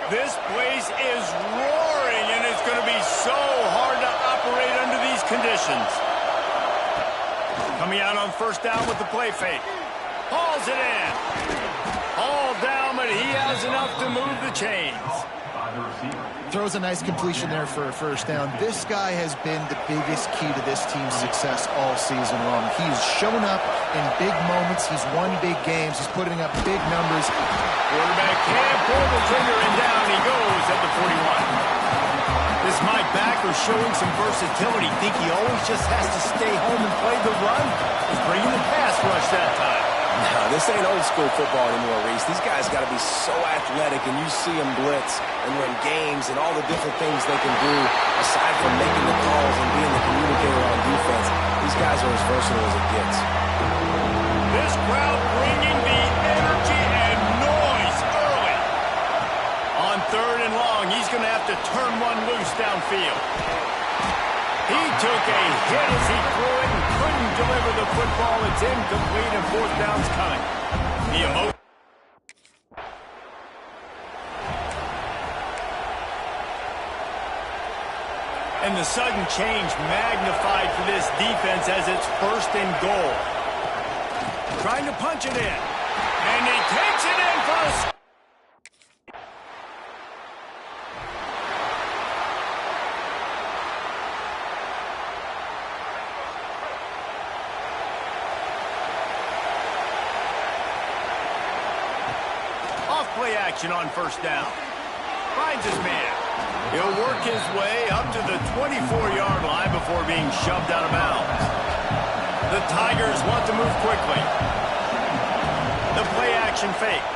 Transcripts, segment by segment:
This place is roaring, and it's going to be so hard to operate under these conditions. Coming out on first down with the play fake. Hauls it in. Hauled down, but he has enough to move the chains. Throws a nice completion there for a first down. This guy has been the biggest key to this team's success all season long. He's shown up in big moments. He's won big games. He's putting up big numbers. Quarterback can't pull the trigger, and down he goes at the 41. This Mike backer showing some versatility. Think he always just has to stay home and play the run? He's bringing the pass rush that time. No, this ain't old school football anymore, Reese. These guys got to be so athletic, and you see them blitz and win games and all the different things they can do aside from making the calls and being the communicator on defense. These guys are as versatile as it gets. This crowd bringing the energy and noise early. On third and long, he's going to have to turn one loose downfield. He took a hit as he threw it and couldn't deliver the football. It's incomplete, and fourth down's coming. The emotion. And the sudden change magnified for this defense as it's first and goal. Trying to punch it in. And he takes it in for a... Play action on first down. Finds his man. He'll work his way up to the 24-yard line before being shoved out of bounds. The Tigers want to move quickly. The play action fake.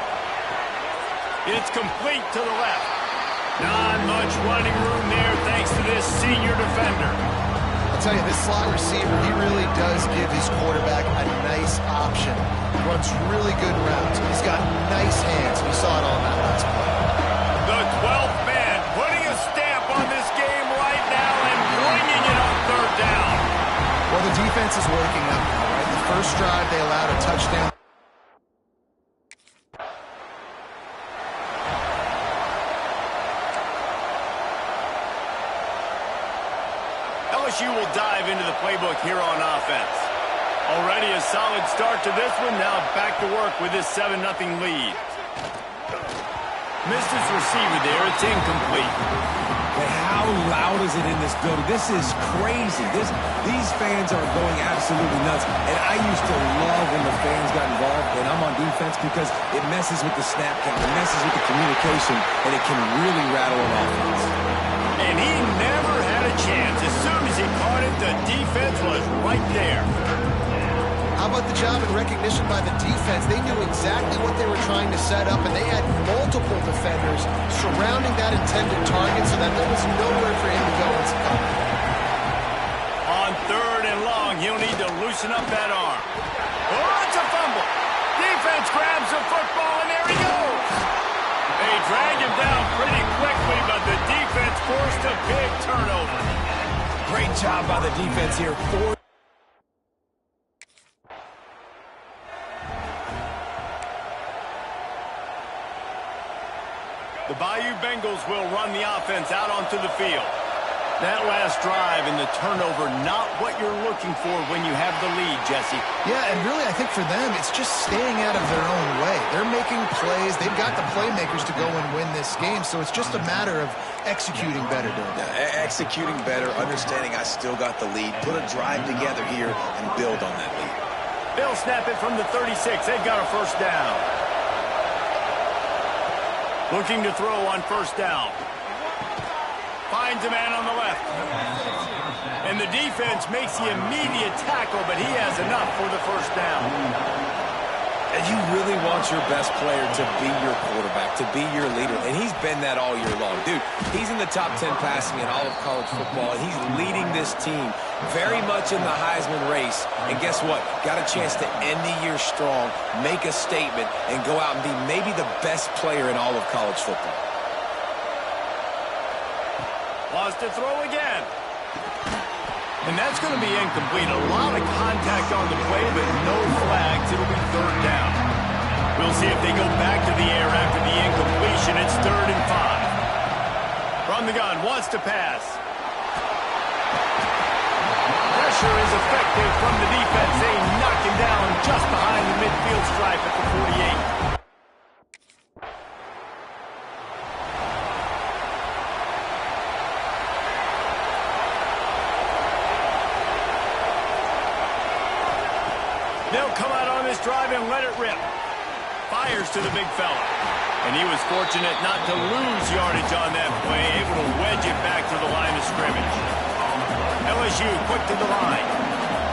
It's complete to the left. Not much running room there thanks to this senior defender. I'll tell you, this slot receiver, he really does give his quarterback a nice option. Runs really good routes. He's got nice hands. We saw it on that last play. The 12th man putting a stamp on this game right now and bringing it on third down. Well, the defense is working up now, right? The first drive, they allowed a touchdown. LSU will dive into the playbook here on offense. Already a solid start to this one. Now back to work with this 7-0 lead. Missed his receiver there. It's incomplete. But how loud is it in this building? This is crazy. These fans are going absolutely nuts. And I used to love when the fans got involved and I'm on defense because it messes with the snap count. It messes with the communication, and it can really rattle an offense. And he never had a chance. As soon as he caught it, the defense was right there. How about the job and recognition by the defense? They knew exactly what they were trying to set up, and they had multiple defenders surrounding that intended target so that there was nowhere for him to go once it got there. On third and long, he'll need to loosen up that arm. Oh, it's a fumble. Defense grabs the football, and there he goes. They drag him down pretty quickly, but the defense forced a big turnover. Great job by the defense here. The Bayou Bengals will run the offense out onto the field. That last drive and the turnover, not what you're looking for when you have the lead, Jesse. Yeah, and really, I think for them, it's just staying out of their own way. They're making plays. They've got the playmakers to go and win this game, so it's just a matter of executing better, don't they? Yeah, executing better, understanding I still got the lead, put a drive together here and build on that lead. They'll snap it from the 36. They've got a first down. Looking to throw on first down. Finds a man on the left. And the defense makes the immediate tackle, but he has enough for the first down. And you really want your best player to be your quarterback, to be your leader. And he's been that all year long. Dude, he's in the top 10 passing in all of college football, and he's leading this team very much in the Heisman race. And guess what? Got a chance to end the year strong, make a statement, and go out and be maybe the best player in all of college football. Lost to throw again. And that's going to be incomplete. A lot of contact on the play, but no flags. It'll be third down. We'll see if they go back to the air after the incompletion. It's 3rd and 5. From the gun, wants to pass. Pressure is effective from the defense. They knock him down just behind the midfield stripe at the 48. They'll come out on this drive and let it rip. Fires to the big fella. And he was fortunate not to lose yardage on that play, able to wedge it back to the line of scrimmage. LSU quick to the line.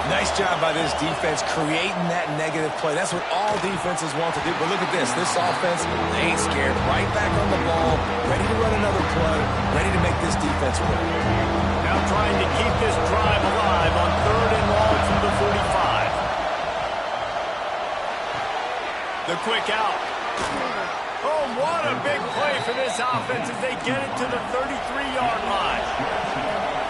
Nice job by this defense creating that negative play. That's what all defenses want to do. But look at this. This offense, they ain't scared. Right back on the ball, ready to run another play, ready to make this defense work. Now trying to keep this drive alive on 3rd and long from the 45. The quick out. Oh, what a big play for this offense as they get it to the 33-yard line.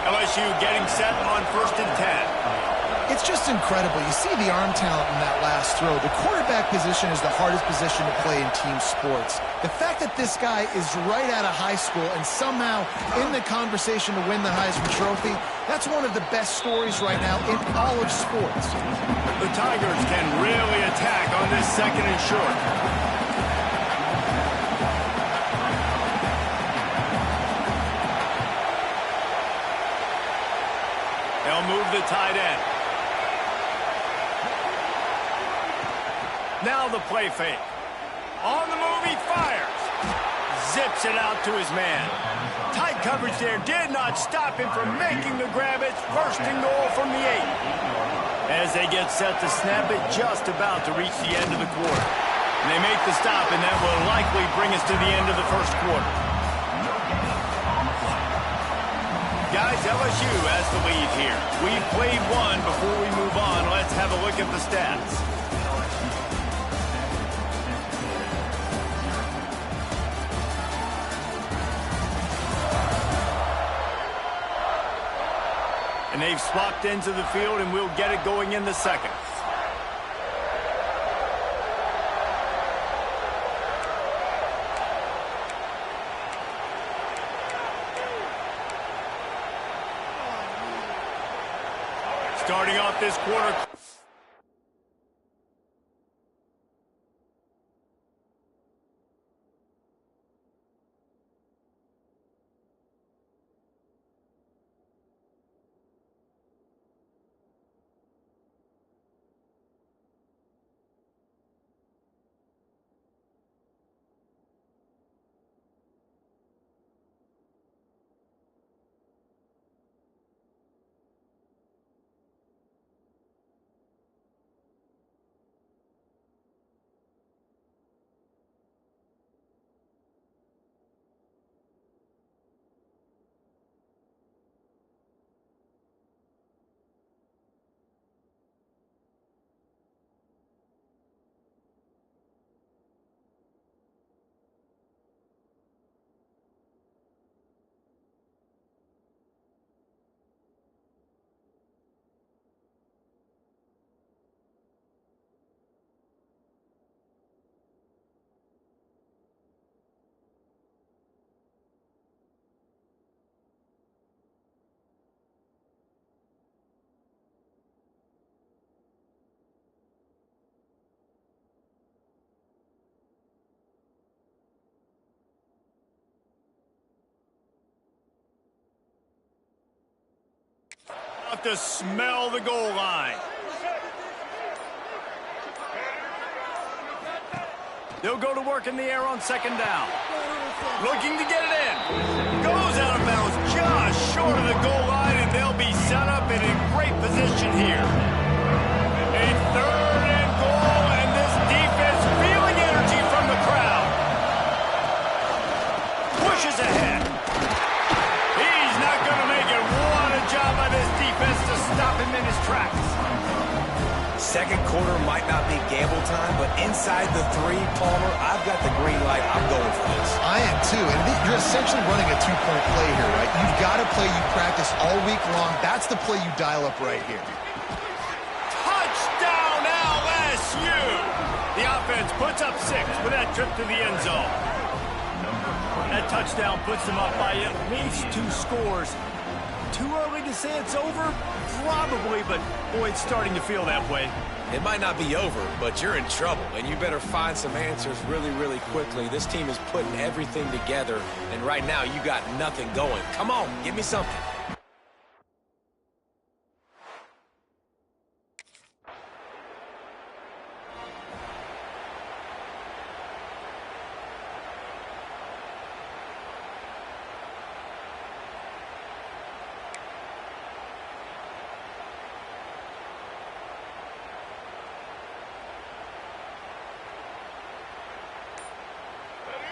LSU getting set on 1st and 10. It's just incredible. You see the arm talent in that last throw. The quarterback position is the hardest position to play in team sports. The fact that this guy is right out of high school and somehow in the conversation to win the Heisman Trophy, that's one of the best stories right now in all of sports. The Tigers can really attack on this 2nd and short. They'll move the tight end. Now the play fake. On the move, he fires. Zips it out to his man. Tight coverage there did not stop him from making the grab. It's 1st and goal from the 8. As they get set to snap it, just about to reach the end of the quarter. And they make the stop, and that will likely bring us to the end of the 1st quarter. Guys, LSU has the lead here. We've played one. Before we move on, let's have a look at the stats. And they've swapped into the field, and we'll get it going in the 2nd. Starting off this quarter. Have to smell the goal line. They'll go to work in the air on 2nd down. Looking to get it in. Goes out of bounds just short of the goal line, and they'll be set up in a great position here. A 3rd and goal, and this defense feeling energy from the crowd. Pushes ahead. He's not going to make it. What a job by this defense to stop him in his tracks. 2nd quarter might not be gamble time, but inside the 3, Palmer, I've got the green light. I'm going for this. I am too, and you're essentially running a 2-point play here, right? You've got a play you practice all week long. That's the play you dial up right here. Touchdown, LSU! The offense Puts up 6 with that trip to the end zone. That touchdown puts them up by at least 2 scores. Too early to say it's over? Probably, but boy, it's starting to feel that way. It might not be over, but you're in trouble, and you better find some answers really, really quickly. This team is putting everything together, and right now you got nothing going. Come on, give me something.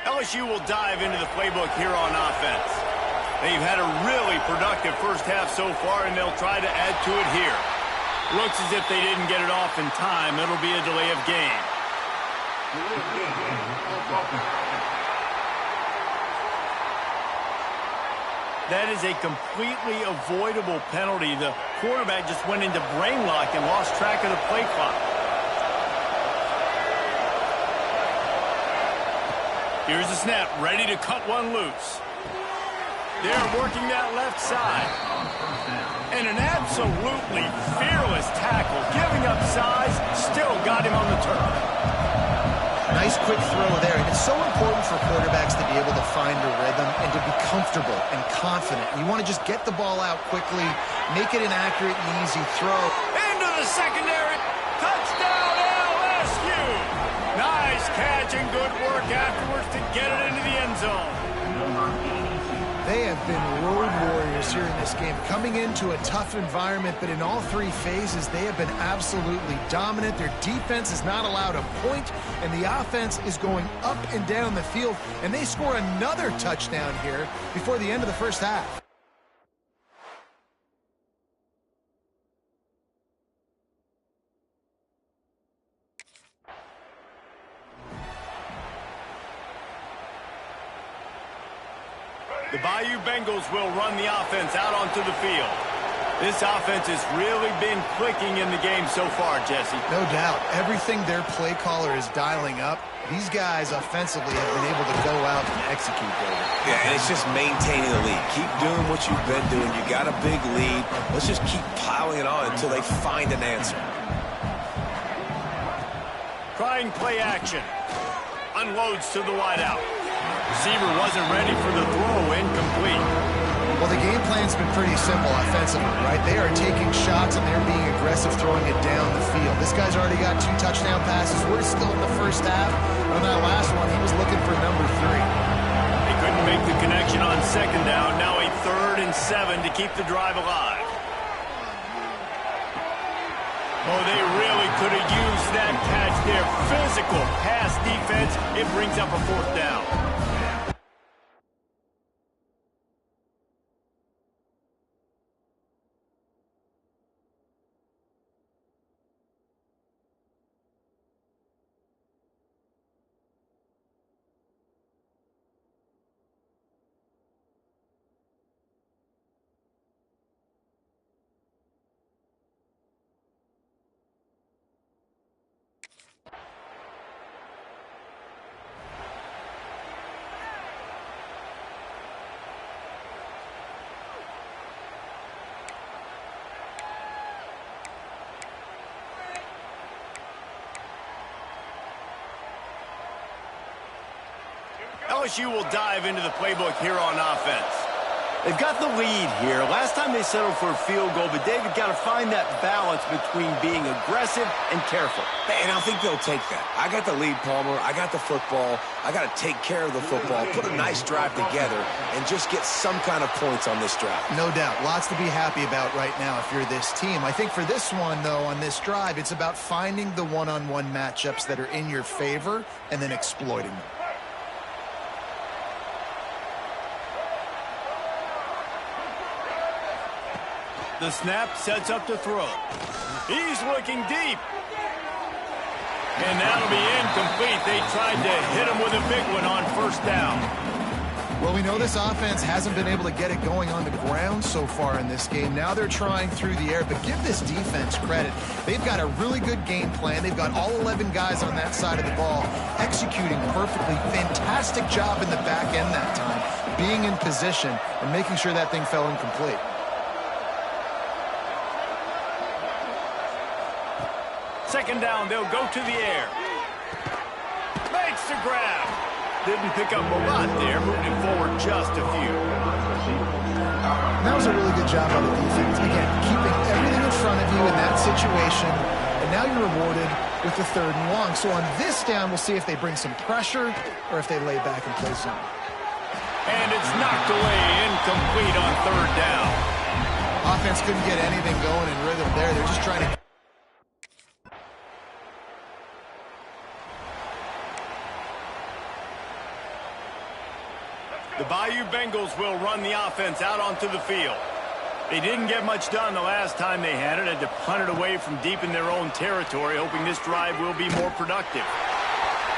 LSU will dive into the playbook here on offense. They've had a really productive first half so far, and they'll try to add to it here. Looks as if they didn't get it off in time. It'll be a delay of game. That is a completely avoidable penalty. The quarterback just went into brain lock and lost track of the play clock. Here's the snap, ready to cut one loose. They're working that left side. And an absolutely fearless tackle, giving up size, still got him on the turf. Nice quick throw there, and it's so important for quarterbacks to be able to find a rhythm and to be comfortable and confident. You want to just get the ball out quickly, make it an accurate and easy throw. Into the secondary, touchdown LSU! Nice catch and good work afterwards to get it into the end zone. They have been road warriors here in this game, coming into a tough environment, but in all 3 phases, they have been absolutely dominant. Their defense is not allowed a point, and the offense is going up and down the field, and they score another touchdown here before the end of the first half. The Bayou Bengals will run the offense out onto the field. This offense has really been clicking in the game so far, Jesse. No doubt. Everything their play caller is dialing up, these guys offensively have been able to go out and execute, David. Yeah, and it's just maintaining the lead. Keep doing what you've been doing. You got a big lead. Let's just keep piling it on until they find an answer. Trying play action. Unloads to the wideout. Receiver wasn't ready for the throw, incomplete. Well, the game plan's been pretty simple offensively, right? They are taking shots and they're being aggressive, throwing it down the field. This guy's already got 2 touchdown passes. We're still in the first half. On that last one, he was looking for number 3. They couldn't make the connection on second down. Now a 3rd and 7 to keep the drive alive. Oh, they really could have used that catch there. Physical pass defense. It brings up a 4th down. LSU will dive into the playbook here on offense. They've got the lead here. Last time they settled for a field goal, but David got to find that balance between being aggressive and careful. And I think they'll take that. I got the lead, Palmer. I got the football. I got to take care of the football, put a nice drive together, and just get some kind of points on this drive. No doubt. Lots to be happy about right now if you're this team. I think for this one, though, on this drive, it's about finding the one-on-one matchups that are in your favor and then exploiting them. The snap sets up to throw. He's looking deep. And that'll be incomplete. They tried to hit him with a big one on 1st down. Well, we know this offense hasn't been able to get it going on the ground so far in this game. Now they're trying through the air, but give this defense credit. They've got a really good game plan. They've got all 11 guys on that side of the ball executing perfectly. Fantastic job in the back end that time, being in position and making sure that thing fell incomplete. Second down, they'll go to the air. Makes the grab. Didn't pick up a lot there, moving forward just a few. That was a really good job by the defense. Again, keeping everything in front of you in that situation, and now you're rewarded with the 3rd and long. So on this down, we'll see if they bring some pressure or if they lay back and play zone. And it's knocked away, incomplete on 3rd down. Offense couldn't get anything going in rhythm there. They're just trying to... The Bayou Bengals will run the offense out onto the field. They didn't get much done the last time they had it. Had to punt it away from deep in their own territory, hoping this drive will be more productive.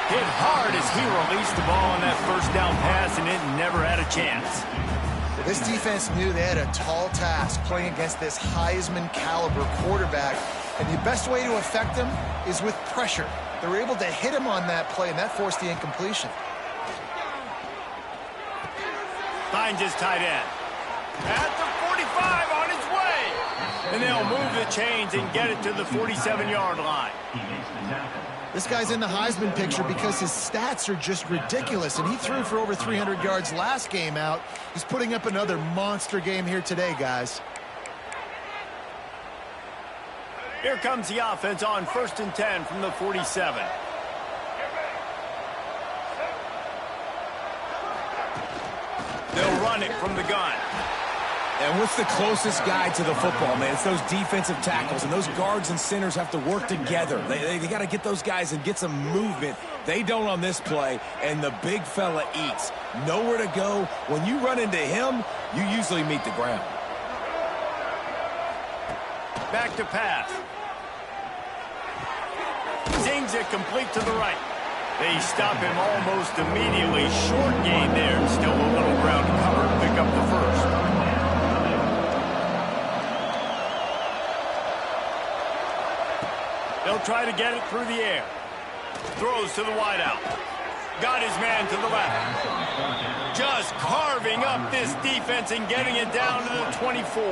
Hit hard as he released the ball on that 1st down pass, and it never had a chance. This defense knew they had a tall task playing against this Heisman caliber quarterback, and the best way to affect him is with pressure. They were able to hit him on that play, and that forced the incompletion. Finds his tight end. At the 45 on his way. And they'll move the chains and get it to the 47-yard line. This guy's in the Heisman picture because his stats are just ridiculous, and he threw for over 300 yards last game out. He's putting up another monster game here today, guys. Here comes the offense on 1st and 10 from the 47. They'll run it from the gun. And what's the closest guy to the football, man? It's those defensive tackles, and those guards and centers have to work together. They got to get those guys and get some movement. They don't on this play, and the big fella eats. Nowhere to go. When you run into him, you usually meet the ground. Back to pass. Zings it complete to the right. They stop him almost immediately. Short gain there, and still a little ground to cover to pick up the 1st. They'll try to get it through the air. Throws to the wideout. Got his man to the left. Just carving up this defense and getting it down to the 24.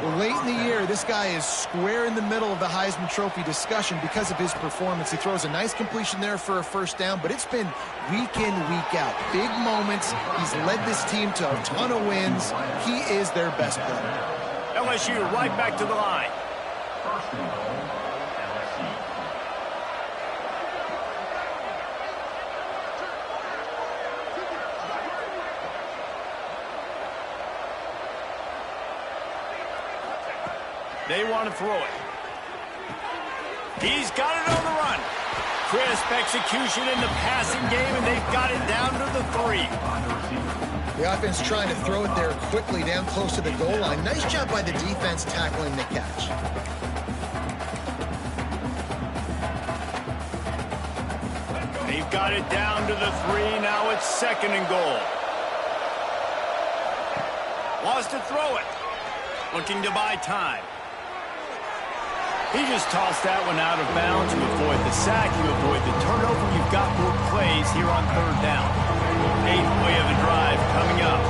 Well, late in the year, this guy is square in the middle of the Heisman Trophy discussion because of his performance. He throws a nice completion there for a 1st down, but it's been week in, week out. Big moments. He's led this team to a ton of wins. He is their best player. LSU right back to the line. They want to throw it. He's got it on the run. Crisp execution in the passing game, and they've got it down to the 3. The offense trying to throw it there quickly down close to the goal line. Nice job by the defense tackling the catch. They've got it down to the 3. Now it's 2nd and goal. Wants to throw it. Looking to buy time. He just tossed that one out of bounds. You avoid the sack, you avoid the turnover. You've got more plays here on 3rd down. 8th play of the drive coming up.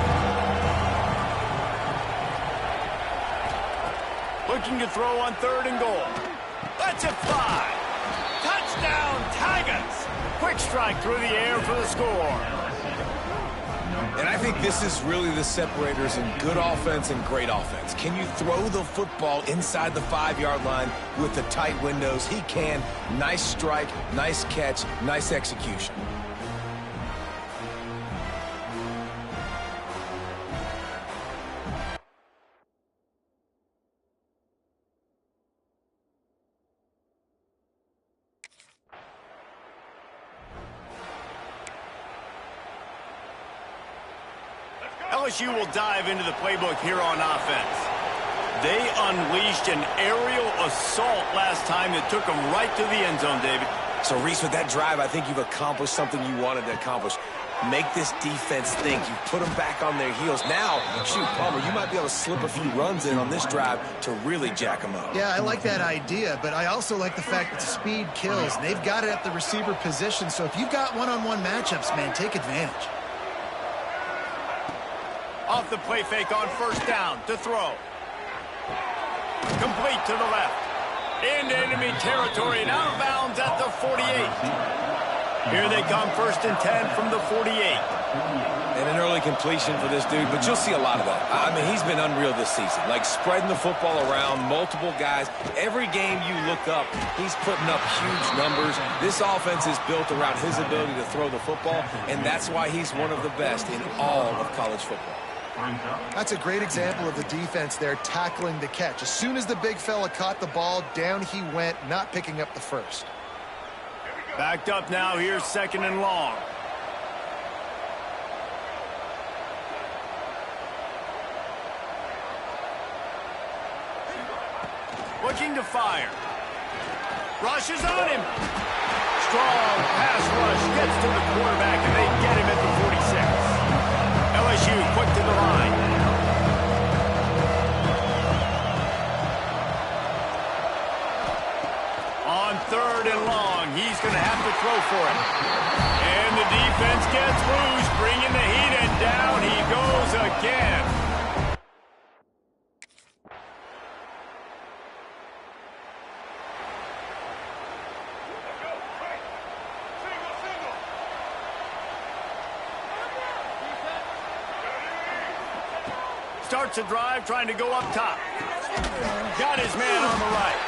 Looking to throw on 3rd and goal. Let's it fly. Touchdown, Tigers. Quick strike through the air for the score. And I think this is really the separators in good offense and great offense. Can you throw the football inside the 5-yard line with the tight windows? He can. Nice strike, nice catch, nice execution. LSU will dive into the playbook here on offense. They unleashed an aerial assault last time that took them right to the end zone, David. So, Reese, with that drive, I think you've accomplished something you wanted to accomplish. make this defense think. You put them back on their heels. Now, shoot, Palmer, you might be able to slip a few runs in on this drive to really jack them up. Yeah, I like that idea, but I also like the fact that speed kills. And they've got it at the receiver position, so if you've got one-on-one matchups, man, take advantage. Off the play fake on first down to throw. Complete to the left. Into enemy territory and out of bounds at the 48. Here they come, 1st and 10 from the 48. And an early completion for this dude, but you'll see a lot of that. I mean, he's been unreal this season. Like spreading the football around, multiple guys. Every game you look up, he's putting up huge numbers. This offense is built around his ability to throw the football, and that's why he's one of the best in all of college football. That's a great example of the defense there tackling the catch. As soon as the big fella caught the ball, down he went, not picking up the first. Backed up now, here's 2nd and long. Looking to fire. Rushes on him. Strong pass rush gets to the quarterback, and they get him at the 46. LSU quick to the line. On 3rd and long, he's going to have to throw for it. And the defense gets loose, bringing the heat, and down he goes again. Starts a drive, trying to go up top. Got his man on the right.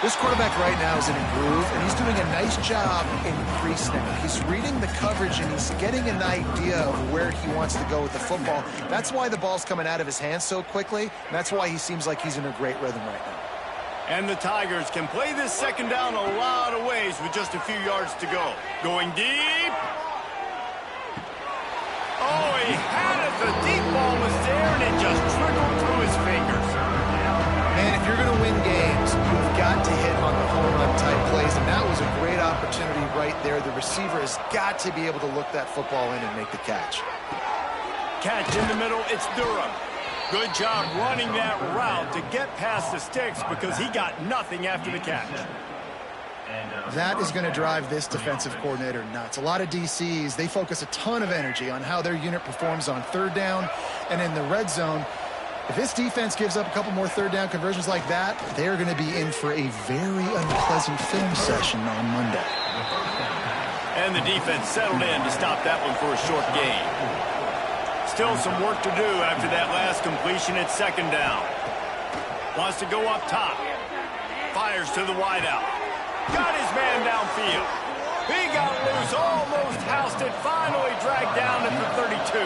This quarterback right now is in a groove, and he's doing a nice job in pre-snap. He's reading the coverage, and he's getting an idea of where he wants to go with the football. That's why the ball's coming out of his hands so quickly, and that's why he seems like he's in a great rhythm right now. And the Tigers can play this 2nd down a lot of ways with just a few yards to go. Going deep. Oh, he had it. The deep ball was there, and it just trickled through his fingers. Man, if you're going to win games, you've got to hit on the home run type plays, and that was a great opportunity right there. The receiver has got to be able to look that football in and make the catch. Catch in the middle, it's Durham. Good job running that route to get past the sticks because he got nothing after the catch. That is going to drive this defensive coordinator nuts. A lot of DCs, they focus a ton of energy on how their unit performs on 3rd down and in the red zone. If this defense gives up a couple more 3rd down conversions like that, they're going to be in for a very unpleasant film session on Monday. And the defense settled in to stop that one for a short gain. Still some work to do after that last completion at 2nd down. Wants to go up top. Fires to the wideout. Got his man downfield. He got loose, almost housed it, finally dragged down at the 32.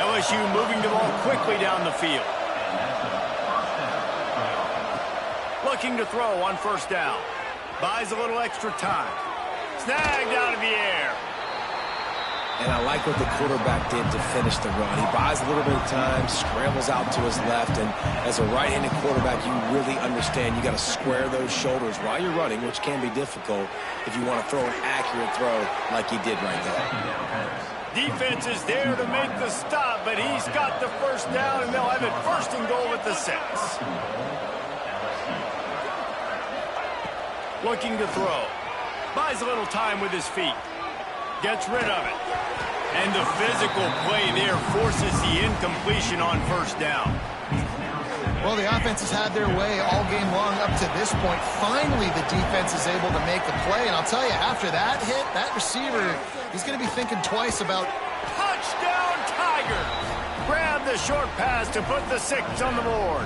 LSU moving the ball quickly down the field. Looking to throw on 1st down. Buys a little extra time. Snagged out of the air. And I like what the quarterback did to finish the run. He buys a little bit of time, scrambles out to his left, and as a right-handed quarterback, you really understand you got to square those shoulders while you're running, which can be difficult if you want to throw an accurate throw like he did right there. Defense is there to make the stop, but he's got the 1st down, and they'll have it 1st and goal at the 6. Looking to throw. Buys a little time with his feet. Gets rid of it. And the physical play there forces the incompletion on 1st down. Well, the offense has had their way all game long up to this point. Finally, the defense is able to make the play. And I'll tell you, after that hit, that receiver, he's going to be thinking twice about... Touchdown, Tigers! Grab the short pass to put the 6 on the board.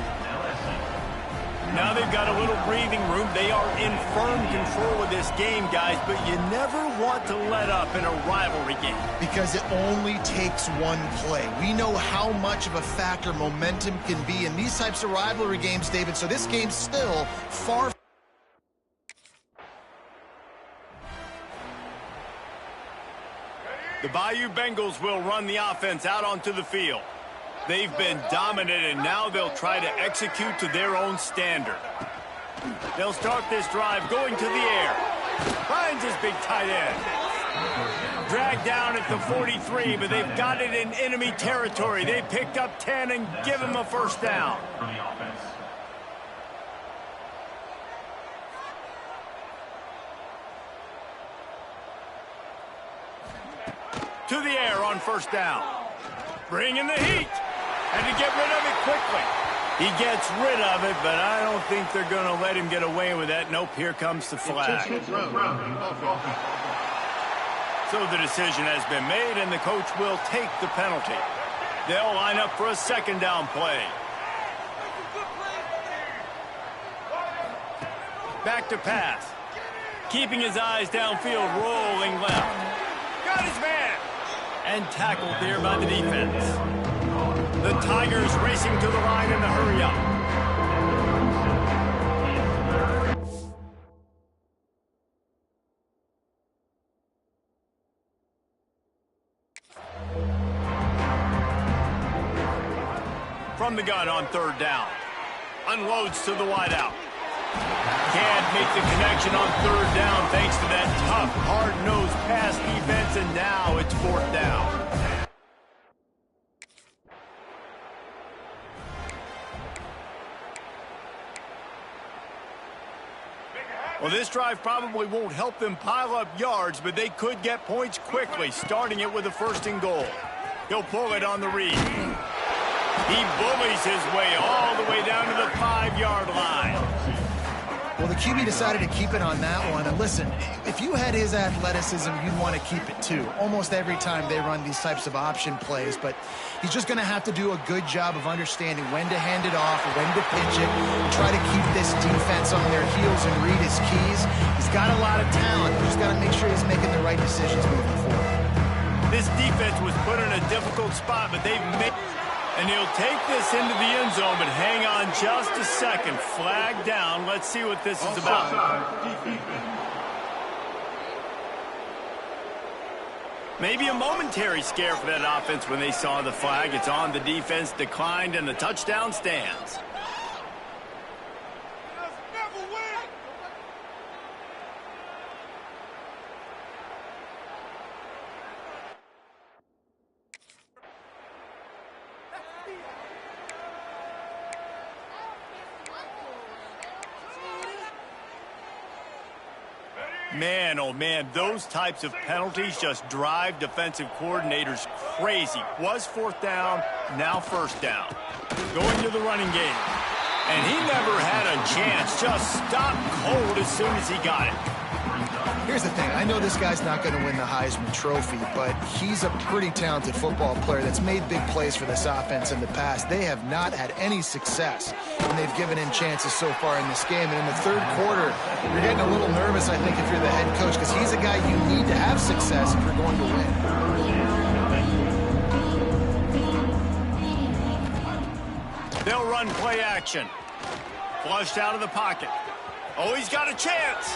Now they've got a little breathing room. They are in firm control of this game, guys, but you never want to let up in a rivalry game. Because it only takes one play. We know how much of a factor momentum can be in these types of rivalry games, David, so this game's still far. The Bayou Bengals will run the offense out onto the field. They've been dominant, and now they'll try to execute to their own standard. They'll start this drive going to the air. Finds his big tight end. Dragged down at the 43, but they've got it in enemy territory. They picked up 10 and give him a first down. To the air on first down. Bringing the heat. And to get rid of it quickly. He gets rid of it, but I don't think they're going to let him get away with that. Nope, here comes the flag. So the decision has been made, and the coach will take the penalty. They'll line up for a second down play. Back to pass. Keeping his eyes downfield, rolling left. Got his man. And tackled there by the defense. The Tigers racing to the line in the hurry-up. From the gun on third down. Unloads to the wideout. Can't make the connection on third down thanks to that tough, hard-nosed pass defense, and now it's fourth down. Well, this drive probably won't help them pile up yards, but they could get points quickly, starting it with a first and goal. He'll pull it on the read. He bullies his way all the way down to the 5-yard line. Well, the QB decided to keep it on that one. And listen, if you had his athleticism, you'd want to keep it too. Almost every time they run these types of option plays, but he's just going to have to do a good job of understanding when to hand it off, when to pitch it, and try to keep this defense on their heels and read his keys. He's got a lot of talent. He's just got to make sure he's making the right decisions moving forward. This defense was put in a difficult spot, but they've made... And he'll take this into the end zone, but hang on just a second. Flag down. Let's see what this is about. Maybe a momentary scare for that offense when they saw the flag. It's on, the defense declined, and the touchdown stands. Man, oh man, those types of penalties just drive defensive coordinators crazy. Was fourth down, now first down. Going to the running game. And he never had a chance. Just stopped cold as soon as he got it. Here's the thing. I know this guy's not going to win the Heisman Trophy, but he's a pretty talented football player that's made big plays for this offense in the past. They have not had any success when they've given him chances so far in this game. And in the third quarter, you're getting a little nervous, I think, if you're the head coach, because he's a guy you need to have success if you're going to win. They'll run play action. Flushed out of the pocket. Oh, he's got a chance.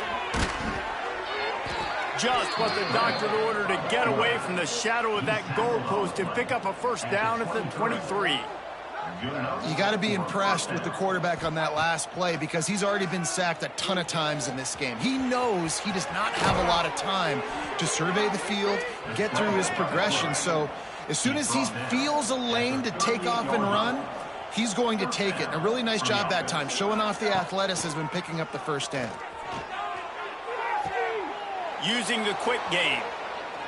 Just what the doctor ordered to get away from the shadow of that goalpost and pick up a first down at the 23. You got to be impressed with the quarterback on that last play because he's already been sacked a ton of times in this game. He knows he does not have a lot of time to survey the field, get through his progression. So as soon as he feels a lane to take off and run, he's going to take it. And a really nice job that time, showing off the athleticism and picking up the first down. Using the quick game.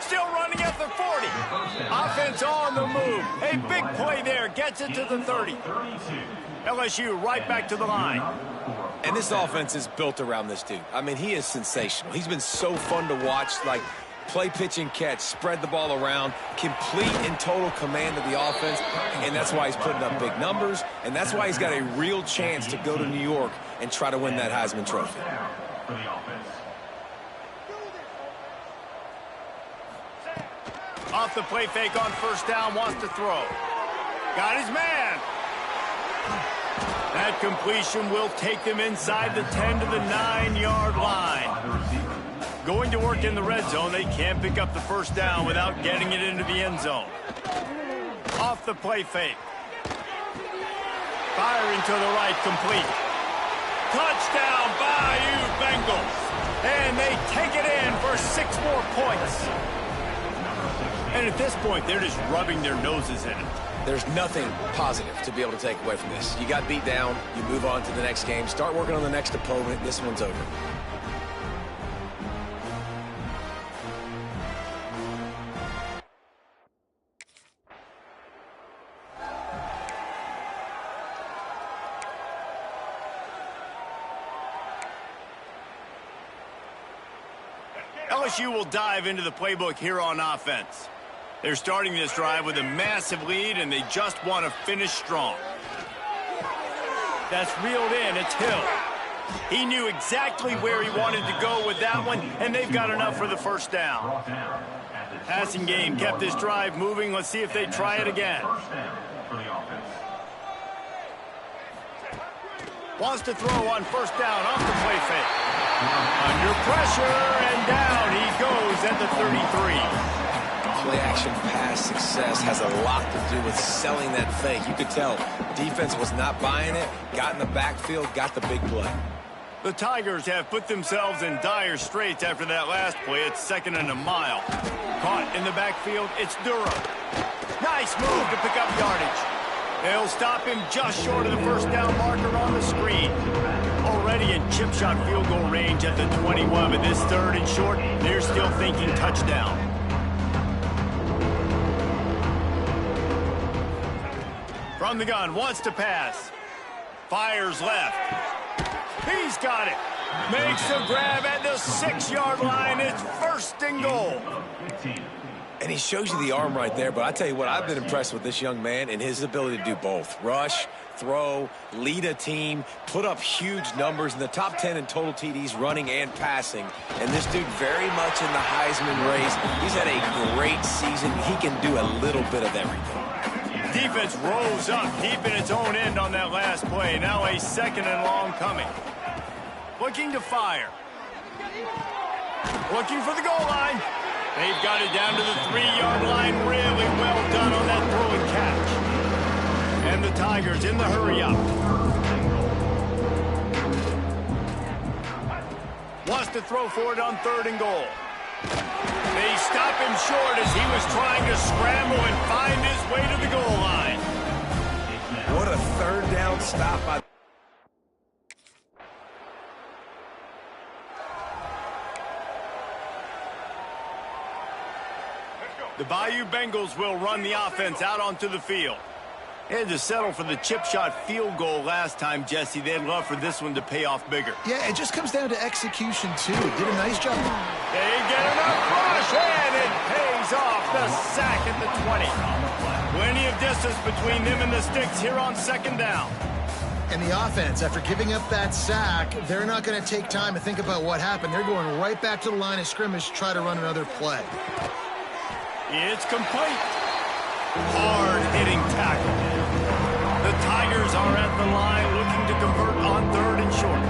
Still running at the 40. Offense on the move. A big play there. Gets it to the 30. LSU right back to the line. And this offense is built around this dude. I mean, he is sensational. He's been so fun to watch. Like, play, pitch, and catch. Spread the ball around. Complete and total command of the offense. And that's why he's putting up big numbers. And that's why he's got a real chance to go to New York and try to win that Heisman Trophy. Off the play fake on first down, wants to throw. Got his man. That completion will take them inside the 10 to the 9-yard line. Going to work in the red zone, they can't pick up the first down without getting it into the end zone. Off the play fake. Firing to the right, complete. Touchdown, Bayou Bengals. And they take it in for 6 more points. And at this point, they're just rubbing their noses in it. There's nothing positive to be able to take away from this. You got beat down, you move on to the next game, start working on the next opponent. This one's over. LSU will dive into the playbook here on offense. They're starting this drive with a massive lead, and they just want to finish strong. That's reeled in. It's Hill. He knew exactly where he wanted to go with that one, and they've got enough for the first down. Passing game kept this drive moving. Let's see if they try it again. Wants to throw on first down off the play fake. Under pressure, and down he goes at the 33. Play-action pass success has a lot to do with selling that fake. You could tell defense was not buying it, got in the backfield, got the big play. The Tigers have put themselves in dire straits after that last play. It's 2nd and a mile. Caught in the backfield, it's Durham. Nice move to pick up yardage. They'll stop him just short of the first down marker on the screen. Already in chip shot field goal range at the 21, but this 3rd and short, they're still thinking touchdown. From the gun, wants to pass. Fires left. He's got it. Makes the grab at the 6-yard line. It's 1st and goal. And he shows you the arm right there, but I tell you what, I've been impressed with this young man and his ability to do both. Rush, throw, lead a team, put up huge numbers in the top 10 in total TDs running and passing. And this dude very much in the Heisman race. He's had a great season. He can do a little bit of everything. Defense rose up deep in its own end on that last play. Now a 2nd and long coming. Looking to fire. Looking for the goal line. They've got it down to the 3-yard line. Really well done on that throw and catch. And the Tigers in the hurry-up. Wants to throw for it on 3rd and goal. They stop him short as he was trying to scramble and find his way to the goal line. What a 3rd down stop by the Bayou Bengals will run the offense out onto the field. They had to settle for the chip shot field goal last time, Jesse. They'd love for this one to pay off bigger. Yeah, it just comes down to execution, too. Did a nice job. They get enough push, and it pays off. The sack at the 20. Plenty of distance between them and the sticks here on 2nd down. And the offense, after giving up that sack, they're not going to take time to think about what happened. They're going right back to the line of scrimmage to try to run another play. It's complete. Hard-hitting tackle. The Tigers are at the line looking to convert on 3rd and short.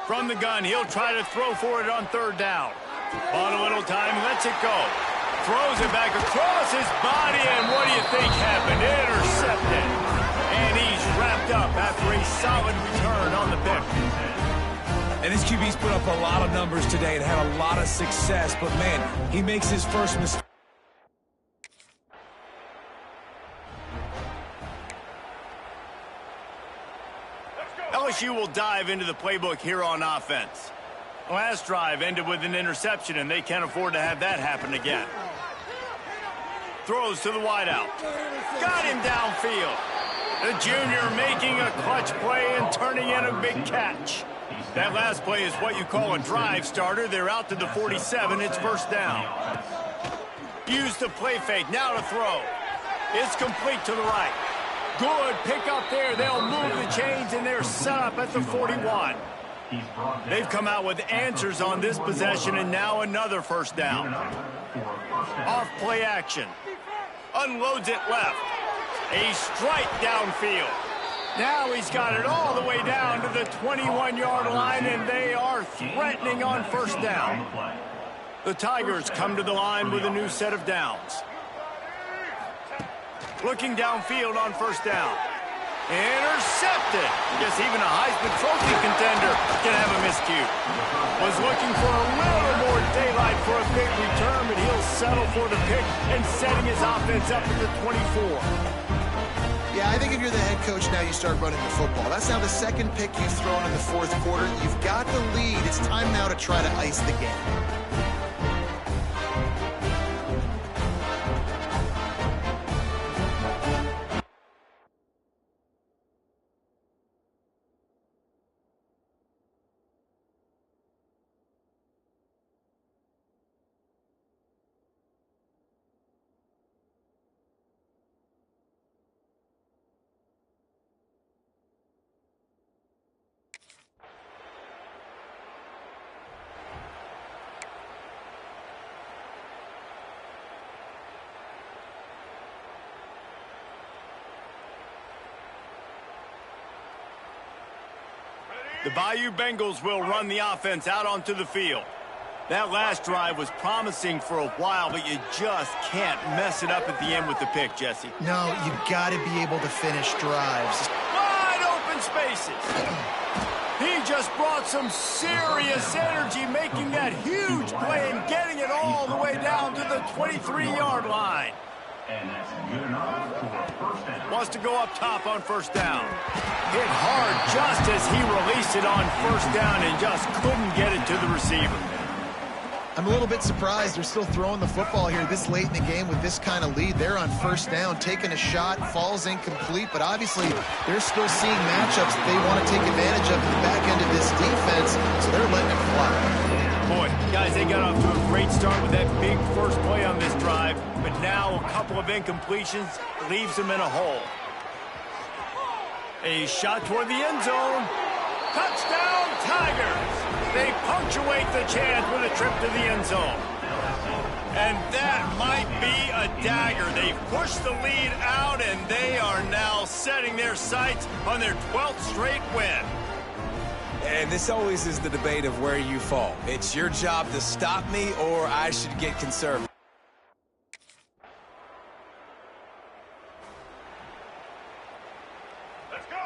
From the gun, he'll try to throw for it on 3rd down. On a little time, lets it go. Throws it back across his body, and what do you think happened? Intercepted. And he's wrapped up after a solid return on the pick. And this QB's put up a lot of numbers today and had a lot of success, but man, he makes his first mistake. LSU will dive into the playbook here on offense. Last drive ended with an interception, and they can't afford to have that happen again. Throws to the wideout. Got him downfield. The junior making a clutch play and turning in a big catch. That last play is what you call a drive starter. They're out to the 47. It's 1st down. Use the play fake. Now to throw. It's complete to the right. Good pick up there. They'll move the chains, and they're set up at the 41. They've come out with answers on this possession, and now another 1st down. Off play action. Unloads it left. A strike downfield. Now he's got it all the way down to the 21-yard line, and they are threatening on 1st down. The Tigers come to the line with a new set of downs. Looking downfield on 1st down. Intercepted. Guess even a Heisman Trophy contender can have a miscue. Was looking for a little more daylight for a big return, but he'll settle for the pick and setting his offense up at the 24. Yeah, I think if you're the head coach now, you start running the football. That's now the second pick you've thrown in the fourth quarter. You've got the lead. It's time now to try to ice the game. The Bayou Bengals will run the offense out onto the field. That last drive was promising for a while, but you just can't mess it up at the end with the pick, Jesse. No, you got to be able to finish drives. Wide open spaces. He just brought some serious energy, making that huge play and getting it all the way down to the 23-yard line. And that's good enough for a first down. Wants to go up top on first down. Hit hard just as he released it on first down and just couldn't get it to the receiver. I'm a little bit surprised they're still throwing the football here this late in the game with this kind of lead. They're on first down, taking a shot, falls incomplete, but obviously they're still seeing matchups that they want to take advantage of in the back end of this defense, so they're letting it fly. Boy, guys, they got off to a great start with that big first play on this drive, but now a couple of incompletions leaves them in a hole. A shot toward the end zone. Touchdown, Tigers! They punctuate the chance with a trip to the end zone. And that might be a dagger. They've pushed the lead out, and they are now setting their sights on their 12th straight win. And this always is the debate of where you fall. It's your job to stop me, or I should get conservative.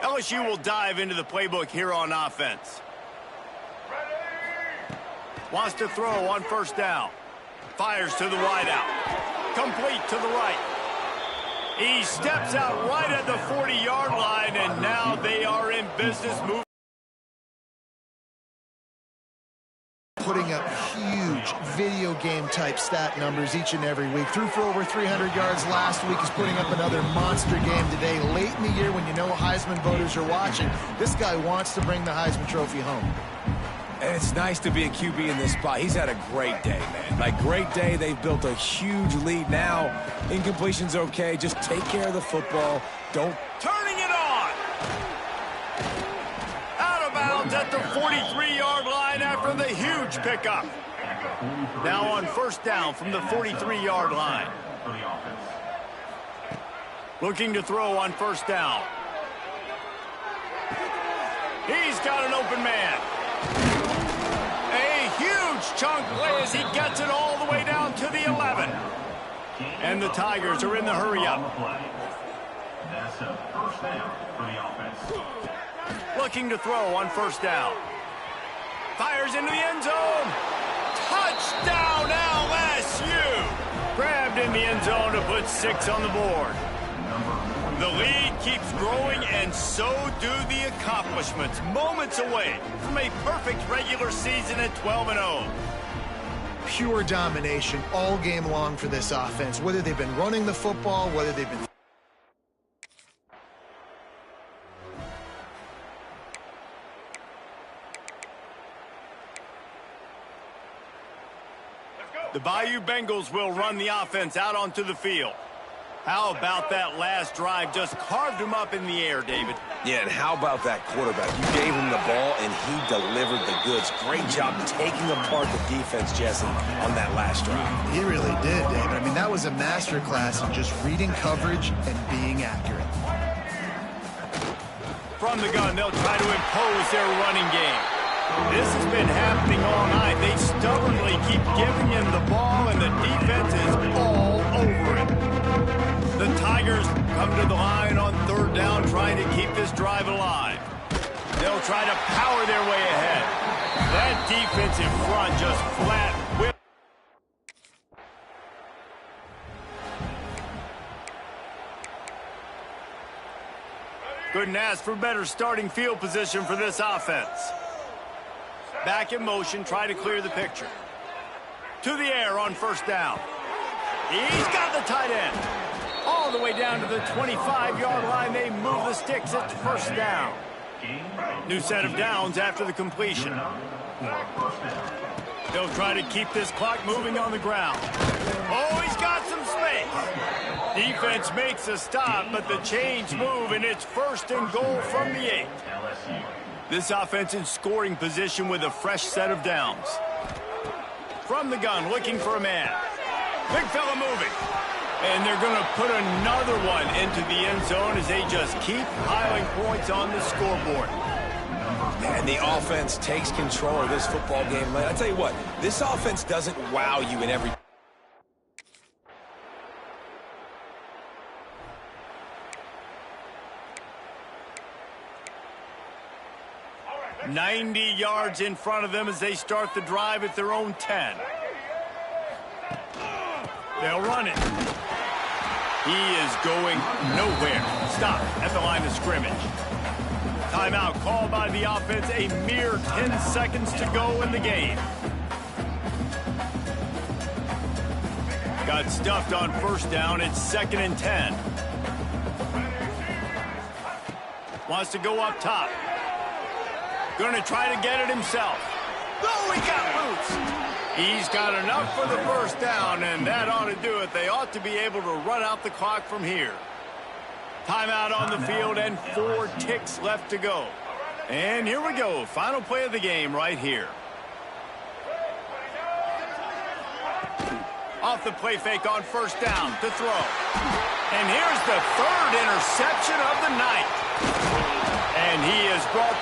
LSU will dive into the playbook here on offense. Wants to throw on first down. Fires to the wide out. Complete to the right. He steps out right at the 40-yard line, and now they are in business moving. Putting up huge video game type stat numbers each and every week. Threw for over 300 yards last week. He's putting up another monster game today. Late in the year when you know Heisman voters are watching, this guy wants to bring the Heisman Trophy home. And it's nice to be a QB in this spot. He's had a great day, man. Like, great day. They've built a huge lead now. Incompletion's okay. Just take care of the football. Don't... Turning it on! Out of bounds at the 43-yard line after the huge pickup. Now on first down from the 43-yard line. Looking to throw on first down. He's got an open man. A huge chunk play as he gets it all the way down to the 11. And the Tigers are in the hurry up. That's a first down for the offense. Looking to throw on first down. Fires into the end zone. Touchdown LSU! Grabbed in the end zone to put 6 on the board. The lead keeps growing, and so do the accomplishments. Moments away from a perfect regular season at 12-0. Pure domination all game long for this offense, whether they've been running the football, whether they've been... The Bayou Bengals will run the offense out onto the field. How about that last drive? Just carved him up in the air, David. Yeah, and how about that quarterback? You gave him the ball, and he delivered the goods. Great job taking apart the defense, Jesse, on that last drive. He really did, David. I mean, that was a masterclass in just reading coverage and being accurate. From the gun, they'll try to impose their running game. This has been happening all night. They stubbornly keep giving him the ball, and the defense is all over it. The Tigers come to the line on third down, trying to keep this drive alive. They'll try to power their way ahead. That defense in front just flat whipped. Couldn't ask for better starting field position for this offense. Back in motion, try to clear the picture. To the air on first down. He's got the tight end. All the way down to the 25-yard line. They move the sticks at first down. New set of downs after the completion. They'll try to keep this clock moving on the ground. Oh, he's got some space. Defense makes a stop, but the chains move, and it's first and goal from the 8. This offense in scoring position with a fresh set of downs. From the gun, looking for a man. Big fella moving. And they're going to put another one into the end zone as they just keep piling points on the scoreboard. And the offense takes control of this football game. I tell you what, this offense doesn't wow you in every... 90 yards in front of them as they start the drive at their own 10. They'll run it. He is going nowhere. Stop at the line of scrimmage. Timeout called by the offense. A mere 10 seconds to go in the game. Got stuffed on first down. It's 2nd and 10. Wants to go up top. Going to try to get it himself. Oh, he got loose. He's got enough for the first down, and that ought to do it. They ought to be able to run out the clock from here. Timeout on the field and 4 ticks left to go. And here we go. Final play of the game right here. Off the play fake on first down to throw. And here's the 3rd interception of the night.